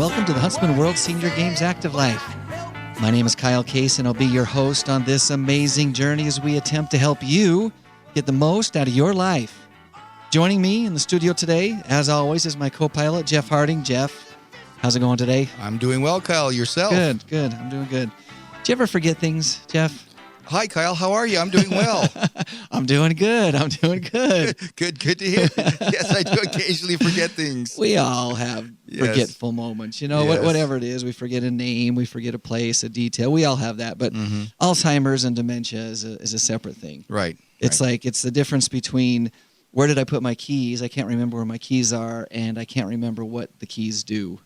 welcome to the Huntsman World Senior Games Active Life. My name is Kyle Case, and I'll be your host on this amazing journey as we attempt to help you get the most out of your life. Joining me in the studio today, as always, is my co-pilot, Jeff Harding. Jeff, how's it going today? I'm doing well, Kyle. Yourself? Good. I'm doing good. Do you ever forget things, Jeff? Hi, Kyle. How are you? I'm doing well. I'm doing good. Good to hear. Yes, I do occasionally forget things. We all have forgetful moments. You know, whatever it is, we forget a name, we forget a place, a detail. We all have that. But Alzheimer's and dementia is a separate thing. Right. It's like it's the difference between where did I put my keys? I can't remember where my keys are, and I can't remember what the keys do.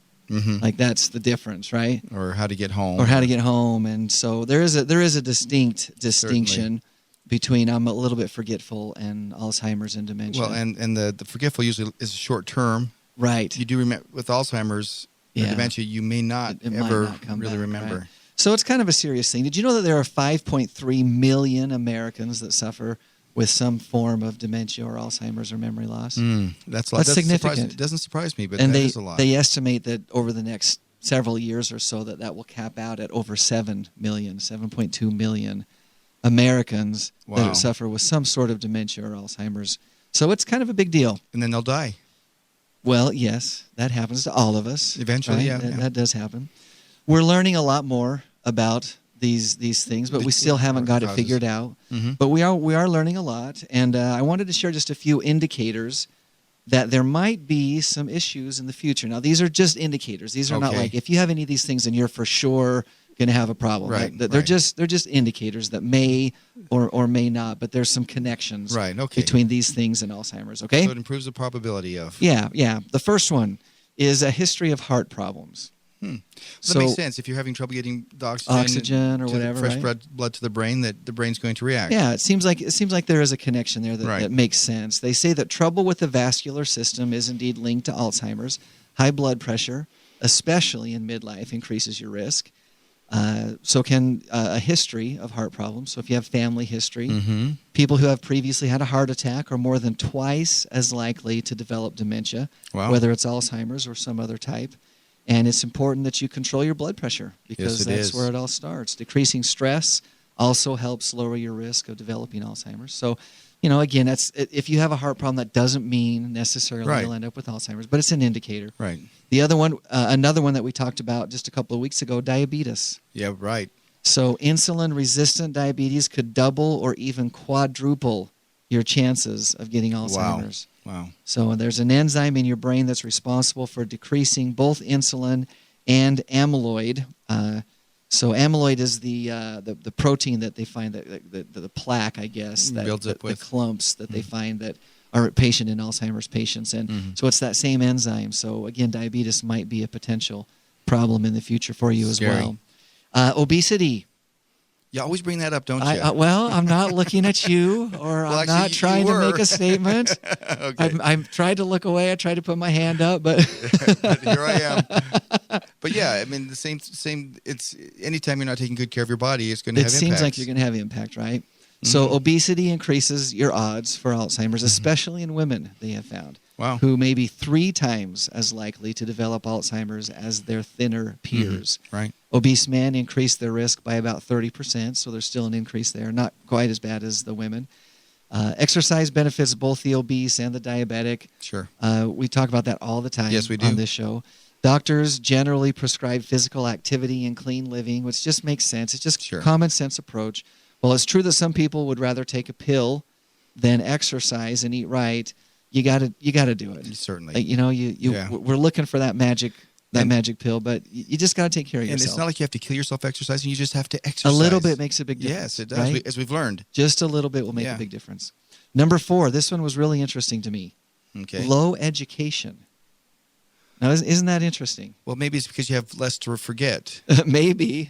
Like that's the difference, right? Or how to get home. And so there is a distinct distinction between I'm a little bit forgetful and Alzheimer's and dementia. Well, and the forgetful usually is short term. Right. You do remember with Alzheimer's and dementia, you may not ever really remember. Right? So it's kind of a serious thing. Did you know that there are 5.3 million Americans that suffer with some form of dementia or Alzheimer's or memory loss? That's a lot. That's significant. It doesn't surprise me, but and that is a lot. They estimate that over the next several years or so that will cap out at over 7.2 million Americans that suffer with some sort of dementia or Alzheimer's. So it's kind of a big deal. And then they'll die. Well, yes, that happens to all of us. Eventually, right? That does happen. We're learning a lot more about these things, but we still haven't got it figured out. But we are learning a lot, and I wanted to share just a few indicators that there might be some issues in the future. Now, these are just indicators. These are not like if you have any of these things, then you're for sure going to have a problem. Right. They're just indicators that may or may not, but there's some connections between these things and Alzheimer's. Okay, so it improves the probability of. Yeah. The first one is a history of heart problems. So that makes sense. If you're having trouble getting the oxygen or whatever, fresh blood to the brain, that the brain's going to react. Yeah, it seems like there is a connection there that makes sense. They say that trouble with the vascular system is indeed linked to Alzheimer's. High blood pressure, especially in midlife, increases your risk. So can a history of heart problems. So if you have family history, people who have previously had a heart attack are more than twice as likely to develop dementia, whether it's Alzheimer's or some other type. And it's important that you control your blood pressure because that's where it all starts. Decreasing stress also helps lower your risk of developing Alzheimer's. So, again, that's if you have a heart problem, that doesn't mean necessarily you'll end up with Alzheimer's, but it's an indicator. Right. The other one, another one that we talked about just a couple of weeks ago, diabetes. Yeah, right. So insulin-resistant diabetes could double or even quadruple your chances of getting Alzheimer's. Wow. So there's an enzyme in your brain that's responsible for decreasing both insulin and amyloid. So amyloid is the protein that they find, the plaque, I guess, that builds up with the clumps that they find that are patient in Alzheimer's patients. And so it's that same enzyme. So again, diabetes might be a potential problem in the future for you as well. Obesity. You always bring that up, don't you? I'm not looking at you, or I'm not trying to make a statement. I've tried to look away. I tried to put my hand up, but but here I am. But yeah, I mean, the same. It's anytime you're not taking good care of your body, it's going to have impact. It seems like you're going to have impact, right? So obesity increases your odds for Alzheimer's, especially in women, they have found. Who may be 3 times as likely to develop Alzheimer's as their thinner peers. Right. Obese men increase their risk by about 30%, so there's still an increase there, not quite as bad as the women. Exercise benefits both the obese and the diabetic. Sure. We talk about that all the time we do. On this show. Doctors generally prescribe physical activity and clean living, which just makes sense. It's just a common sense approach. Well, it's true that some people would rather take a pill than exercise and eat right. You got to do it. Certainly. We're looking for that magic pill, but you just got to take care of yourself. And it's not like you have to kill yourself exercising. You just have to exercise. A little bit makes a big difference. Yes, it does, right? as we've learned. Just a little bit will make a big difference. Number 4, this one was really interesting to me. Okay. Low education. Now, isn't that interesting? Well, maybe it's because you have less to forget. Maybe.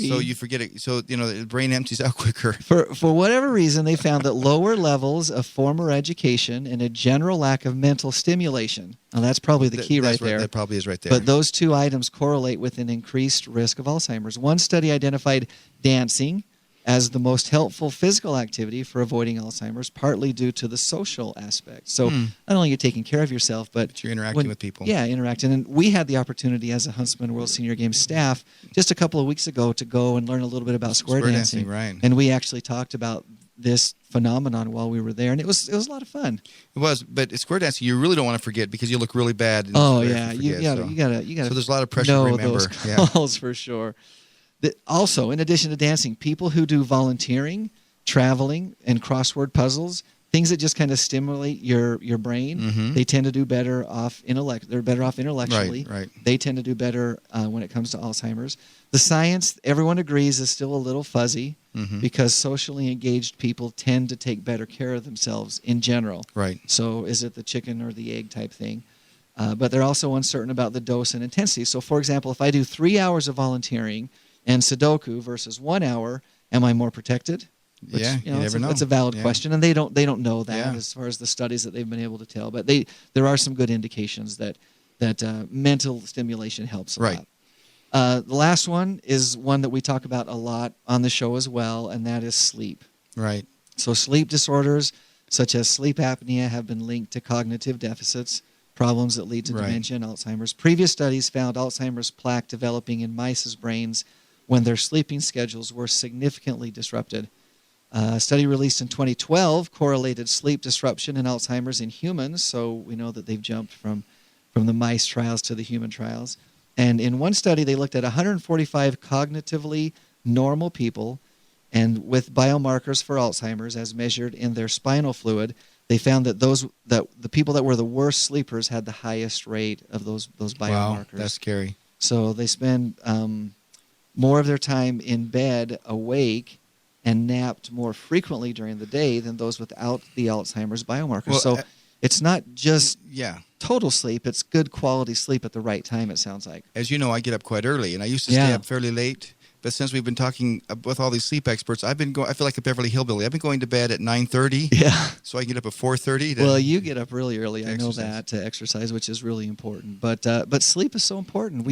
So you forget it. So, the brain empties out quicker. For whatever reason, they found that lower levels of formal education and a general lack of mental stimulation. Now, that's probably the key right there. That probably is right there. But those 2 items correlate with an increased risk of Alzheimer's. One study identified dancing as the most helpful physical activity for avoiding Alzheimer's, partly due to the social aspect. So not only are you taking care of yourself, but you're interacting with people. Yeah, interacting. And we had the opportunity as a Huntsman World Senior Games staff just a couple of weeks ago to go and learn a little bit about square dancing. Right. And we actually talked about this phenomenon while we were there, and it was a lot of fun. It was, but square dancing you really don't want to forget because you look really bad. Oh yeah, you gotta. So there's a lot of pressure to remember. Those calls for sure. Also, in addition to dancing, people who do volunteering, traveling, and crossword puzzles, things that just kind of stimulate your brain, they tend to do better off They're better off intellectually. Right. They tend to do better when it comes to Alzheimer's. The science, everyone agrees, is still a little fuzzy because socially engaged people tend to take better care of themselves in general. Right. So is it the chicken or the egg type thing? But they're also uncertain about the dose and intensity. So, for example, if I do 3 hours of volunteering and Sudoku versus 1 hour, am I more protected? Which, you never know. It's a valid question, and they don't know that as far as the studies that they've been able to tell. But there are some good indications that mental stimulation helps a lot. The last one is one that we talk about a lot on the show as well, and that is sleep. Right. So sleep disorders such as sleep apnea have been linked to cognitive deficits, problems that lead to dementia and Alzheimer's. Previous studies found Alzheimer's plaque developing in mice's brains when their sleeping schedules were significantly disrupted. A study released in 2012 correlated sleep disruption and Alzheimer's in humans, so we know that they've jumped from the mice trials to the human trials. And in one study, they looked at 145 cognitively normal people, and with biomarkers for Alzheimer's as measured in their spinal fluid, they found that the people that were the worst sleepers had the highest rate of those biomarkers. Wow, that's scary. So they spend more of their time in bed awake and napped more frequently during the day than those without the Alzheimer's biomarkers. Well, so it's not just total sleep, it's good quality sleep at the right time, it sounds like. As you know, I get up quite early, and I used to stay up fairly late. But since we've been talking with all these sleep experts, I feel like a Beverly Hillbilly. I've been going to bed at 9:30. Yeah. So I can get up at 4:30. Well, you get up really early. I know that, to exercise, which is really important. But sleep is so important.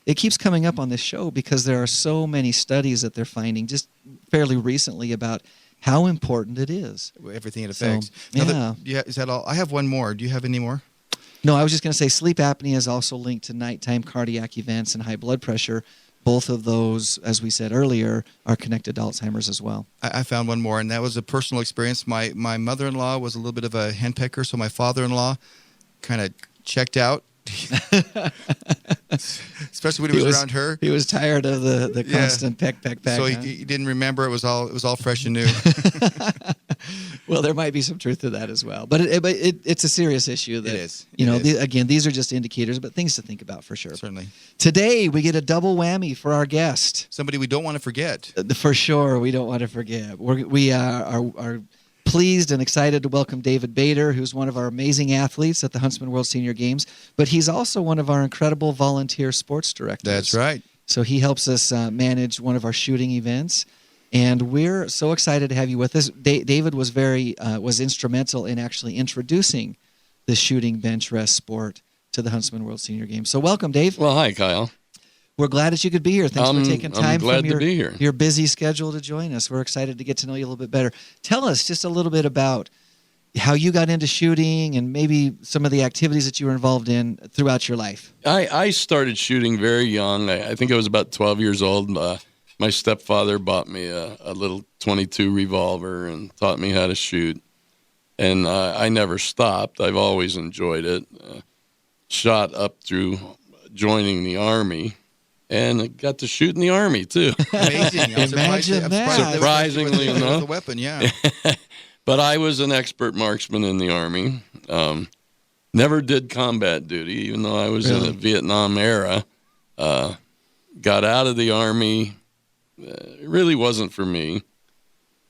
It keeps coming up on this show because there are so many studies that they're finding just fairly recently about how important it is. Everything it affects. So, is that all? I have one more. Do you have any more? No, I was just going to say sleep apnea is also linked to nighttime cardiac events and high blood pressure. Both of those, as we said earlier, are connected to Alzheimer's as well. I found one more, and that was a personal experience. My mother-in-law was a little bit of a henpecker, so my father-in-law kind of checked out. Especially when he was around her. He was tired of the constant peck. So he didn't remember. It was all fresh and new. Well, there might be some truth to that as well, but it's a serious issue. That, it is. Again, these are just indicators, but things to think about for sure. Certainly. Today we get a double whammy for our guest. Somebody we don't want to forget. For sure, we don't want to forget. We are pleased and excited to welcome David Bader, who's one of our amazing athletes at the Huntsman World Senior Games, but he's also one of our incredible volunteer sports directors. That's right. So he helps us manage one of our shooting events, and we're so excited to have you with us. David was was instrumental in actually introducing the shooting Benchrest sport to the Huntsman World Senior Games. So welcome, Dave. Well, hi, Kyle. We're glad that you could be here. Thanks for taking time from your busy schedule to join us. We're excited to get to know you a little bit better. Tell us just a little bit about how you got into shooting and maybe some of the activities that you were involved in throughout your life. I started shooting very young. I think I was about 12 years old. My stepfather bought me a little .22 revolver and taught me how to shoot. And I never stopped. I've always enjoyed it. Shot up through joining the Army. And got to shoot in the Army, too. Amazing. Imagine that. Surprisingly enough. The weapon, yeah. But I was an expert marksman in the Army. Never did combat duty, even though I was in the Vietnam era. Got out of the Army. It really wasn't for me.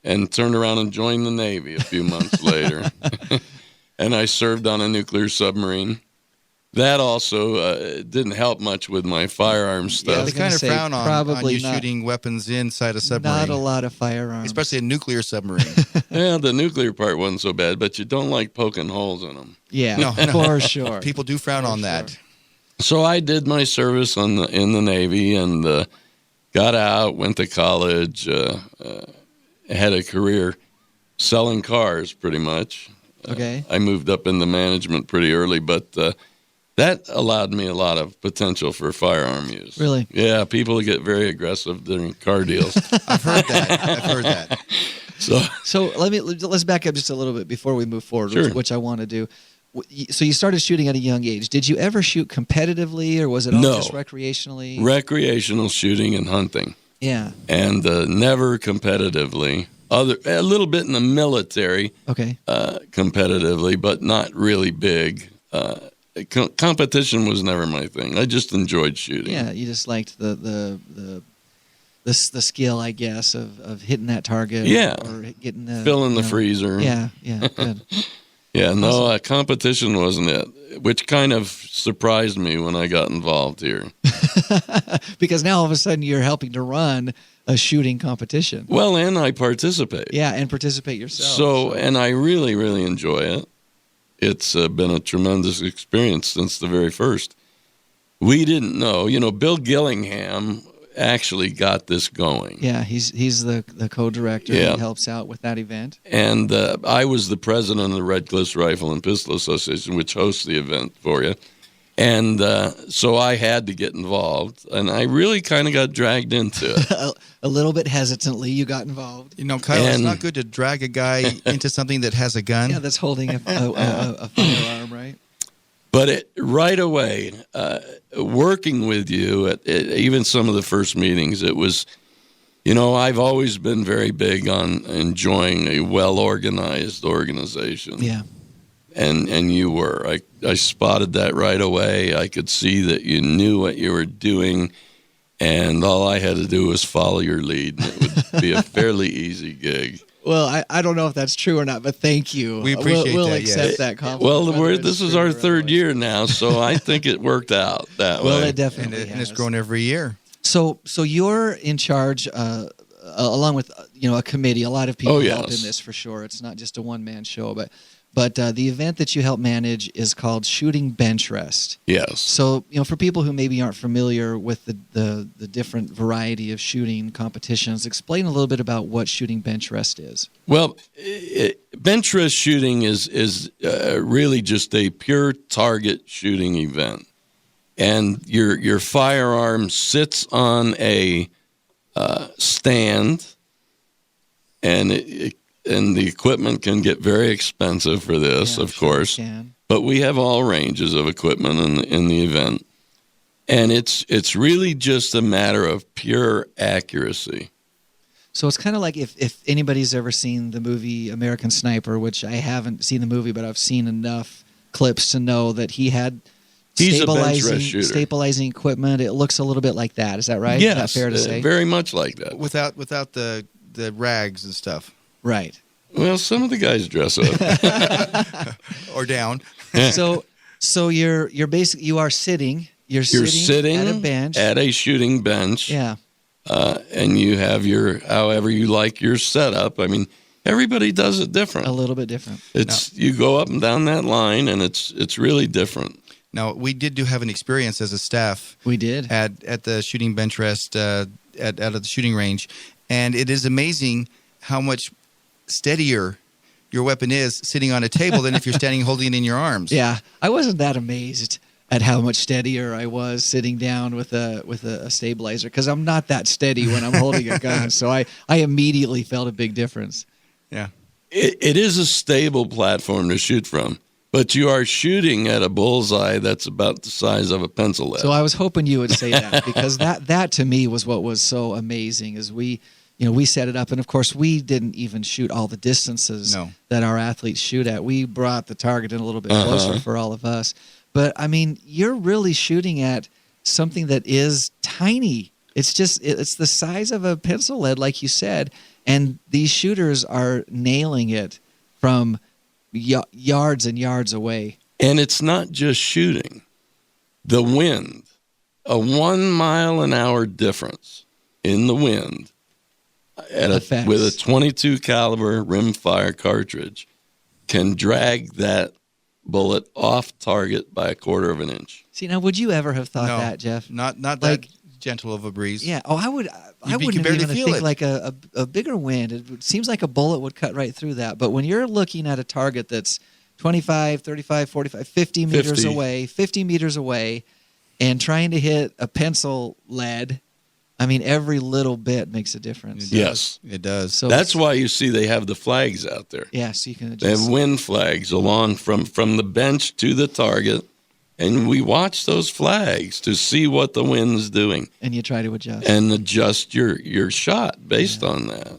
And turned around and joined the Navy a few months later. And I served on a nuclear submarine. That also didn't help much with my firearms stuff. Yeah, they kind of frown on you shooting weapons inside a submarine. Not a lot of firearms. Especially a nuclear submarine. Yeah, the nuclear part wasn't so bad, but you don't like poking holes in them. Yeah, for sure. People do frown on that. So I did my service in the Navy and got out, went to college, had a career selling cars pretty much. Okay. I moved up into management pretty early, but that allowed me a lot of potential for firearm use. Really? Yeah, people get very aggressive during car deals. I've heard that. So let's back up just a little bit before we move forward, Sure. which I want to do. So you started shooting at a young age. Did you ever shoot competitively, or was it all No. just recreationally? Recreational shooting and hunting. Yeah. And never competitively. A little bit in the military. Okay. Competitively, but not really big. Competition was never my thing. I just enjoyed shooting. Yeah, you just liked the skill, I guess, of hitting that target. Yeah. Or getting the Filling the freezer. Yeah. Good. Yeah, no, competition wasn't it, which kind of surprised me when I got involved here. Because now all of a sudden you're helping to run a shooting competition. Well, and I participate. Yeah, and participate yourself. So, and I really, really enjoy it. It's been a tremendous experience since the very first. We didn't know, Bill Gillingham actually got this going. Yeah, he's the co-director. Yeah. He helps out with that event. And I was the president of the Red Cliffs Rifle and Pistol Association, which hosts the event for you. And so I had to get involved, and I really kind of got dragged into it. A little bit hesitantly, you got involved. Kyle, it's not good to drag a guy into something that has a gun. Yeah, that's holding a firearm, right? But right away, working with you at even some of the first meetings, it was, I've always been very big on enjoying a well-organized organization. Yeah. And you were. I spotted that right away. I could see that you knew what you were doing, and all I had to do was follow your lead, and it would be a fairly easy gig. Well, I don't know if that's true or not, but thank you. We appreciate we'll that, accept yes. that compliment. Well, this is our third year now, so I think it worked out that way. Well, it definitely and has. it's grown every year. So you're in charge, along with a committee. A lot of people help in this for sure. It's not just a one-man show, but the event that you help manage is called Shooting Benchrest. Yes. So for people who maybe aren't familiar with the different variety of shooting competitions, explain a little bit about what Shooting Benchrest is. Well, Benchrest shooting is really just a pure target shooting event, and your firearm sits on a stand, and and the equipment can get very expensive for this, of course. But we have all ranges of equipment in the event, and it's really just a matter of pure accuracy. So it's kind of like if anybody's ever seen the movie American Sniper, which I haven't seen the movie, but I've seen enough clips to know that he had stabilizing equipment. It looks a little bit like that. Is that right? Yes, is that fair to say? Very much like that. Without the rags and stuff. Right. Well, some of the guys dress up. Or down. So you're basically you are sitting. You're sitting at a bench. At a shooting bench. Yeah. And you have however you like your setup. I mean, everybody does it different. A little bit different. You go up and down that line, and it's really different. Now, we did have an experience as a staff. We did. At the Shooting Benchrest at the shooting range. And it is amazing how much steadier your weapon is sitting on a table than if you're standing holding it in your arms. Yeah. I wasn't that amazed at how much steadier I was sitting down with a stabilizer, because I'm not that steady when I'm holding a gun. So I immediately felt a big difference. Yeah. It is a stable platform to shoot from. But you are shooting at a bullseye that's about the size of a pencil lead. So I was hoping you would say that, because that to me was what was so amazing. Is we set it up, and of course we didn't even shoot all the distances that our athletes shoot at. We brought the target in a little bit closer for all of us. But I mean, you're really shooting at something that is tiny. It's the size of a pencil lead, like you said, and these shooters are nailing it from yards and yards away. And it's not just shooting. The wind, a 1 mile an hour difference in the wind with a 22 caliber rimfire cartridge can drag that bullet off target by 1/4 of an inch. See, now would you ever have thought that, Jeff? Not like that gentle of a breeze. Yeah. Oh, I wouldn't even think like a bigger wind. It seems like a bullet would cut right through that. But when you're looking at a target that's 25, 35, 45, 50 meters away, 50 meters away, and trying to hit a pencil lead, I mean, every little bit makes a difference. Yes, it does. So that's why you see they have the flags out there. Yeah, so you can adjust. They have wind flags along from the bench to the target, and we watch those flags to see what the wind's doing. And you try to adjust. And adjust your shot based on that.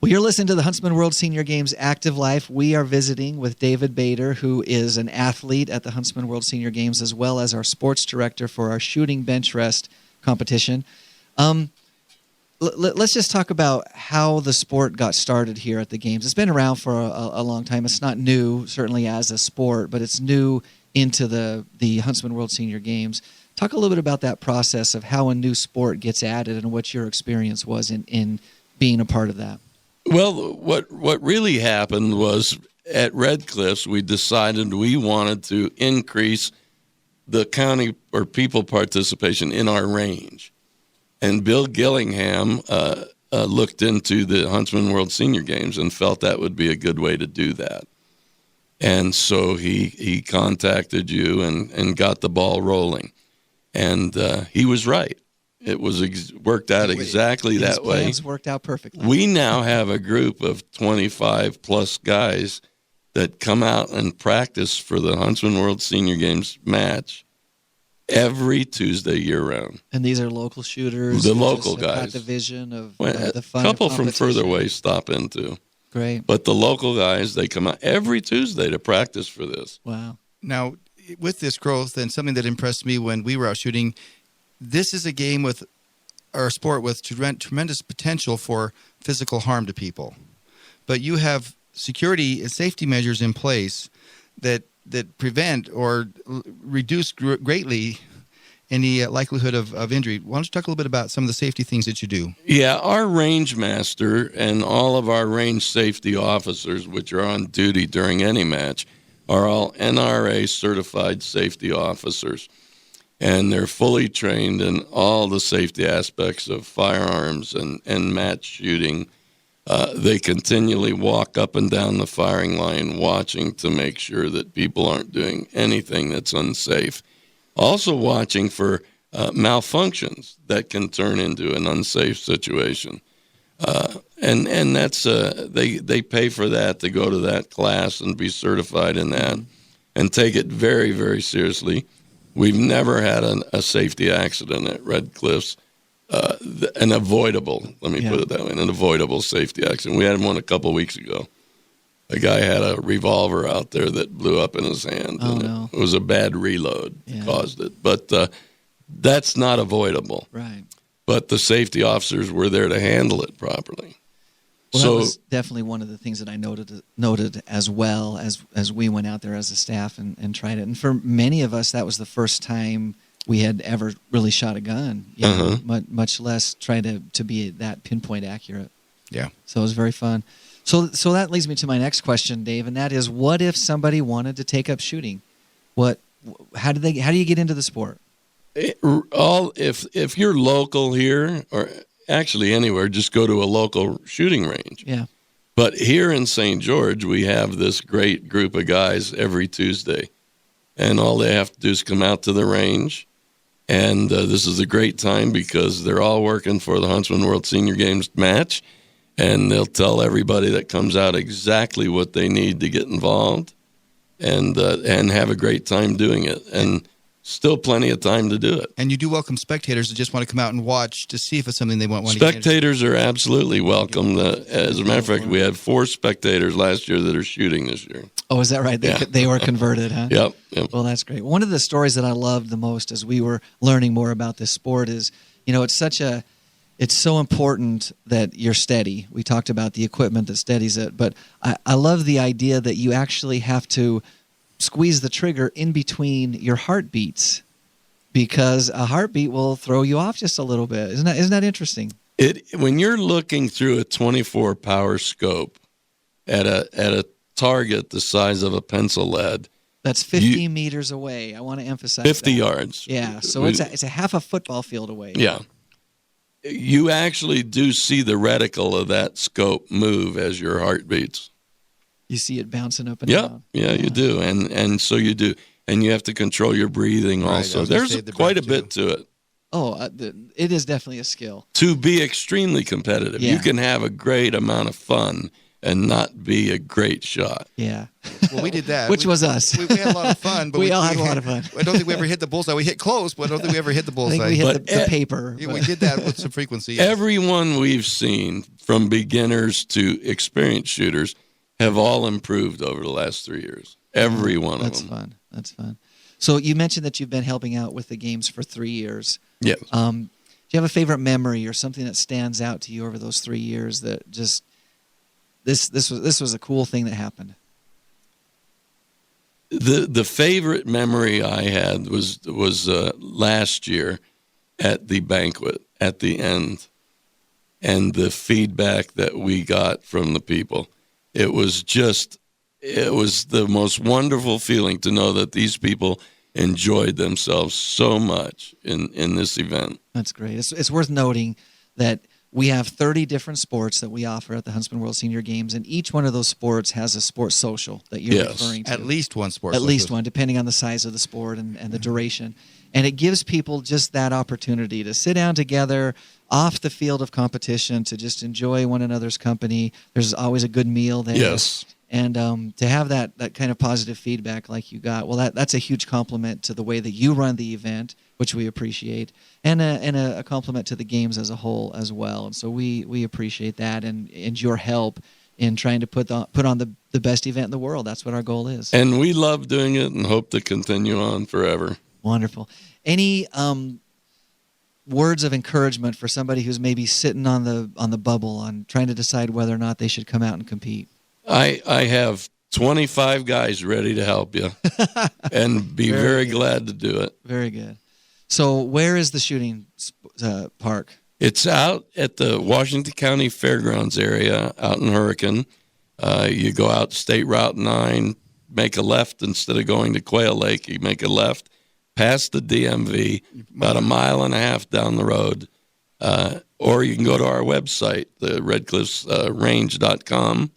Well, you're listening to the Huntsman World Senior Games Active Life. We are visiting with David Bader, who is an athlete at the Huntsman World Senior Games, as well as our sports director for our Shooting Benchrest competition. Let's just talk about how the sport got started here at the games. It's been around for a long time. It's not new, certainly as a sport, but it's new into the Huntsman World Senior Games. Talk a little bit about that process of how a new sport gets added and what your experience was in being a part of that. Well, what really happened was at Red Cliffs, we decided we wanted to increase the county or people participation in our range. And Bill Gillingham looked into the Huntsman World Senior Games and felt that would be a good way to do that. And so he contacted you and got the ball rolling. And he was right. It was worked out exactly that way. Plans worked out perfectly. We now have a group of 25-plus guys that come out and practice for the Huntsman World Senior Games match every Tuesday year-round. And these are local shooters? The local guys. Got the vision of the fun. A couple from further away stop in, too. Great. But the local guys, they come out every Tuesday to practice for this. Wow. Now, with this growth, and something that impressed me when we were out shooting, this is a game or a sport with tremendous potential for physical harm to people. But you have security and safety measures in place that prevent or reduce greatly any likelihood of injury. Why don't you talk a little bit about some of the safety things that you do? Yeah, our range master and all of our range safety officers, which are on duty during any match, are all NRA certified safety officers. And they're fully trained in all the safety aspects of firearms and match shooting. They continually walk up and down the firing line watching to make sure that people aren't doing anything that's unsafe. Also watching for malfunctions that can turn into an unsafe situation. And that's they pay for that to go to that class and be certified in that and take it very, very seriously. We've never had a safety accident at Red Cliffs. An avoidable, let me put it that way, an avoidable safety accident. We had one a couple of weeks ago. A guy had a revolver out there that blew up in his hand. It was a bad reload that caused it. But that's not avoidable. Right. But the safety officers were there to handle it properly. Well, that was definitely one of the things that I noted as well as we went out there as a staff and tried it. And for many of us, that was the first time we had ever really shot a gun, much less try to be that pinpoint accurate. Yeah. So it was very fun. So that leads me to my next question, Dave, and that is, what if somebody wanted to take up shooting? How do you get into the sport? If you're local here, or actually anywhere, just go to a local shooting range. Yeah. But here in St. George, we have this great group of guys every Tuesday, and all they have to do is come out to the range. And this is a great time because they're all working for the Huntsman World Senior Games match, and they'll tell everybody that comes out exactly what they need to get involved and have a great time doing it. And still plenty of time to do it. And you do welcome spectators that just want to come out and watch to see if it's something they want to Spectators are absolutely welcome. As a matter of fact, we had 4 spectators last year that are shooting this year. Oh, is that right? They were converted, huh? Yep. Well, that's great. One of the stories that I loved the most as we were learning more about this sport is, it's so important that you're steady. We talked about the equipment that steadies it, but I love the idea that you actually have to squeeze the trigger in between your heartbeats, because a heartbeat will throw you off just a little bit. Isn't that interesting? When you're looking through a 24 power scope at a target the size of a pencil lead, That's 50 meters away. I want to emphasize 50 that. yards. Yeah, so it's a half a football field away. Yeah. You actually do see the reticle of that scope move as your heart beats. You see it bouncing up and down. Yeah, you do. And so you do. And you have to control your breathing also. There's quite a bit to it. Oh, it is definitely a skill. To be extremely competitive. Yeah. You can have a great amount of fun and not be a great shot. Yeah. Well, we did that. Which was us. We had a lot of fun. But we all had a lot of fun. I don't think we ever hit the bullseye. We hit close, but I don't think we ever hit the bullseye. I think we hit the paper. Yeah, we did that with some frequency. Yes. Everyone we've seen, from beginners to experienced shooters, have all improved over the last 3 years. Every one of them. That's fun. So you mentioned that you've been helping out with the games for 3 years. Yes. Do you have a favorite memory or something that stands out to you over those 3 years that just this was a cool thing that happened? The favorite memory I had was last year at the banquet at the end, and the feedback that we got from the people. It was the most wonderful feeling to know that these people enjoyed themselves so much in this event. That's great. It's worth noting that we have 30 different sports that we offer at the Huntsman World Senior Games, and each one of those sports has a sports social that you're referring to. At least one sport. At least one, depending on the size of the sport and the duration. And it gives people just that opportunity to sit down together off the field of competition, to just enjoy one another's company. There's always a good meal there. Yes. And to have that kind of positive feedback like you got, well, that's a huge compliment to the way that you run the event, which we appreciate, and a compliment to the games as a whole as well. And so we appreciate that and your help in trying to put on the best event in the world. That's what our goal is. And we love doing it and hope to continue on forever. Wonderful. Any words of encouragement for somebody who's maybe sitting on the bubble on trying to decide whether or not they should come out and compete? I have 25 guys ready to help you and be very glad to do it. Very good. So where is the shooting park? It's out at the Washington County Fairgrounds area out in Hurricane. You go out State Route 9, make a left instead of going to Quail Lake. You make a left past the DMV, about a mile and a half down the road. Or you can go to our website, the redcliffsrange.com.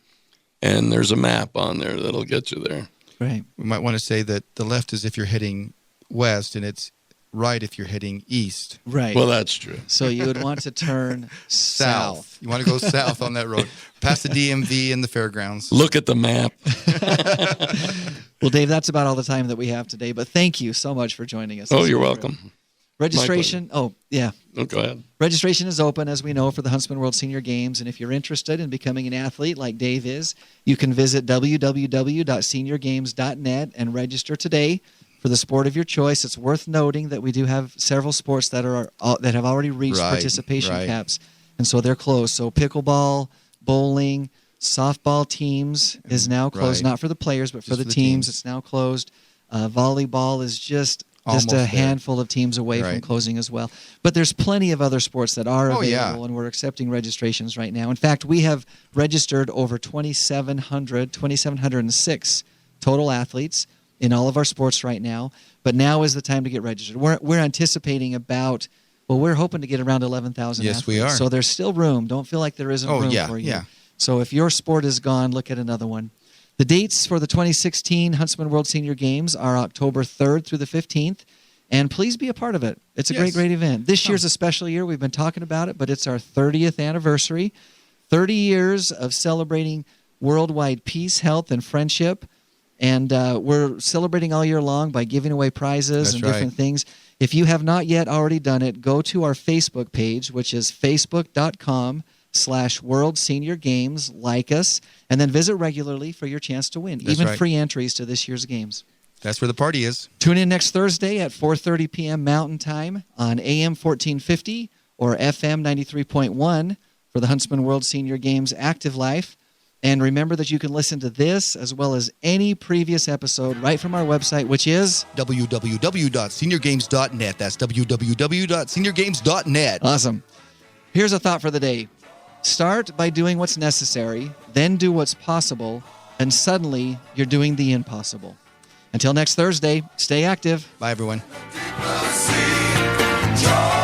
And there's a map on there that'll get you there. Right. We might want to say that the left is if you're heading west, and it's right if you're heading east. Right. Well, that's true. So you would want to turn south. You want to go south on that road, past the DMV and the fairgrounds. Look at the map. Well, Dave, that's about all the time that we have today. But thank you so much for joining us. Oh, you're welcome. Registration. Oh, yeah. Oh, go ahead. Registration is open, as we know, for the Huntsman World Senior Games. And if you're interested in becoming an athlete like Dave is, you can visit www.seniorgames.net and register today for the sport of your choice. It's worth noting that we do have several sports that have already reached participation caps, and so they're closed. So pickleball, bowling, softball teams is now closed, not for the players, but for the teams. It's now closed. Volleyball is just a handful of teams away from closing as well. But there's plenty of other sports that are available, and we're accepting registrations right now. In fact, we have registered over 2,706 total athletes in all of our sports right now. But now is the time to get registered. We're anticipating we're hoping to get around 11,000 athletes. Yes, we are. So there's still room. Don't feel like there isn't room for you. Yeah. So if your sport is gone, look at another one. The dates for the 2016 Huntsman World Senior Games are October 3rd through the 15th, and please be a part of it. It's a great event. This year's a special year. We've been talking about it, but it's our 30th anniversary, 30 years of celebrating worldwide peace, health, and friendship, and we're celebrating all year long by giving away prizes and different things. If you have not yet already done it, go to our Facebook page, which is facebook.com/World Senior Games, like us, and then visit regularly for your chance to win, free entries to this year's games. That's where the party is. Tune in next Thursday at 4:30 p.m. Mountain Time on AM 1450 or FM 93.1 for the Huntsman World Senior Games Active Life. And remember that you can listen to this as well as any previous episode right from our website, which is www.seniorgames.net. That's www.seniorgames.net. Awesome. Here's a thought for the day. Start by doing what's necessary, then do what's possible, and suddenly you're doing the impossible. Until next Thursday, stay active. Bye, everyone. Joy.